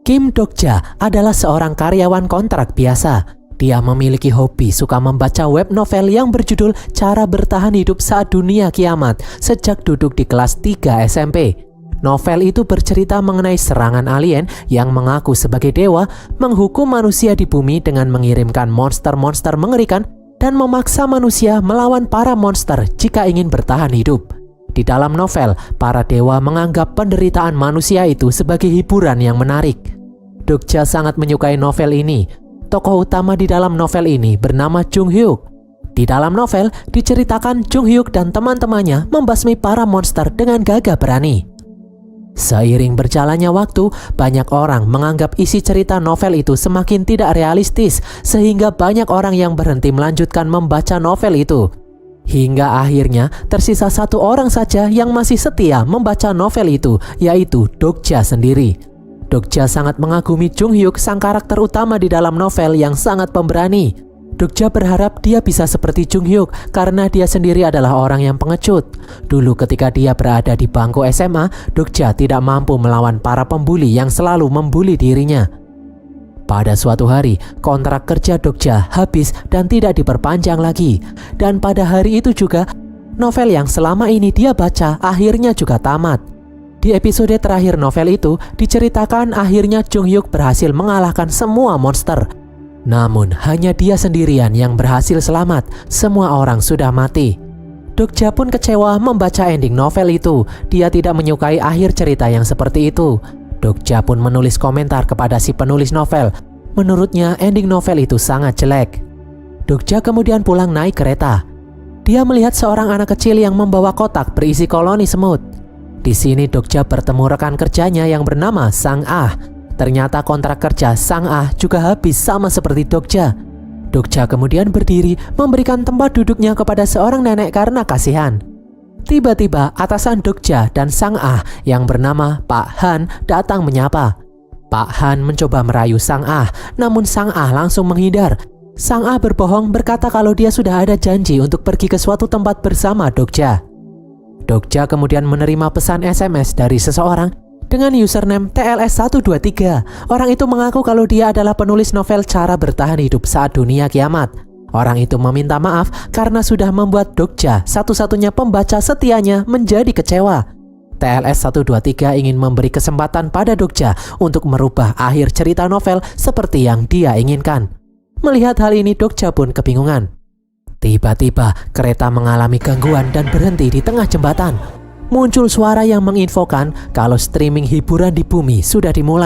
Kim Dokja adalah seorang karyawan kontrak biasa. Dia memiliki hobi suka membaca web novel yang berjudul Cara Bertahan Hidup Saat Dunia Kiamat sejak duduk di kelas 3 SMP. Novel itu bercerita mengenai serangan alien yang mengaku sebagai dewa menghukum manusia di bumi dengan mengirimkan monster-monster mengerikan dan memaksa manusia melawan para monster jika ingin bertahan hidup. Di dalam novel, para dewa menganggap penderitaan manusia itu sebagai hiburan yang menarik. Dokja sangat menyukai novel ini. Tokoh utama di dalam novel ini bernama Jung Hyuk. Di dalam novel diceritakan Jung Hyuk dan teman-temannya membasmi para monster dengan gagah berani. Seiring berjalannya waktu, banyak orang menganggap isi cerita novel itu semakin tidak realistis, sehingga banyak orang yang berhenti melanjutkan membaca novel itu. Hingga akhirnya tersisa satu orang saja yang masih setia membaca novel itu, yaitu Dokja sendiri. Dokja sangat mengagumi Jung Hyuk, sang karakter utama di dalam novel yang sangat pemberani. Dokja berharap dia bisa seperti Jung Hyuk karena dia sendiri adalah orang yang pengecut. Dulu ketika dia berada di bangku SMA, Dokja tidak mampu melawan para pembuli yang selalu membuli dirinya. Pada suatu hari, kontrak kerja Dokja habis dan tidak diperpanjang lagi. Dan pada hari itu juga, novel yang selama ini dia baca akhirnya juga tamat. Di episode terakhir novel itu, diceritakan akhirnya Jung Hyuk berhasil mengalahkan semua monster. Namun, hanya dia sendirian yang berhasil selamat, semua orang sudah mati. Dokja pun kecewa membaca ending novel itu, dia tidak menyukai akhir cerita yang seperti itu. Dokja pun menulis komentar kepada si penulis novel, menurutnya ending novel itu sangat jelek. Dokja kemudian pulang naik kereta. Dia melihat seorang anak kecil yang membawa kotak berisi koloni semut. Di sini Dokja bertemu rekan kerjanya yang bernama Sang Ah. Ternyata kontrak kerja Sang Ah juga habis sama seperti Dokja. Dokja kemudian berdiri memberikan tempat duduknya kepada seorang nenek karena kasihan. Tiba-tiba atasan Dokja dan Sang Ah yang bernama Pak Han datang menyapa. Pak Han mencoba merayu Sang Ah, namun Sang Ah langsung menghindar. Sang Ah berbohong berkata kalau dia sudah ada janji untuk pergi ke suatu tempat bersama Dokja. Dokja kemudian menerima pesan SMS dari seseorang dengan username TLS123. Orang itu mengaku kalau dia adalah penulis novel Cara Bertahan Hidup Saat Dunia Kiamat. Orang itu meminta maaf karena sudah membuat Dokja, satu-satunya pembaca setianya, menjadi kecewa. TLS123 ingin memberi kesempatan pada Dokja untuk merubah akhir cerita novel seperti yang dia inginkan. Melihat hal ini, Dokja pun kebingungan. Tiba-tiba kereta mengalami gangguan dan berhenti di tengah jembatan. Muncul suara yang menginfokan kalau streaming hiburan di bumi sudah dimulai.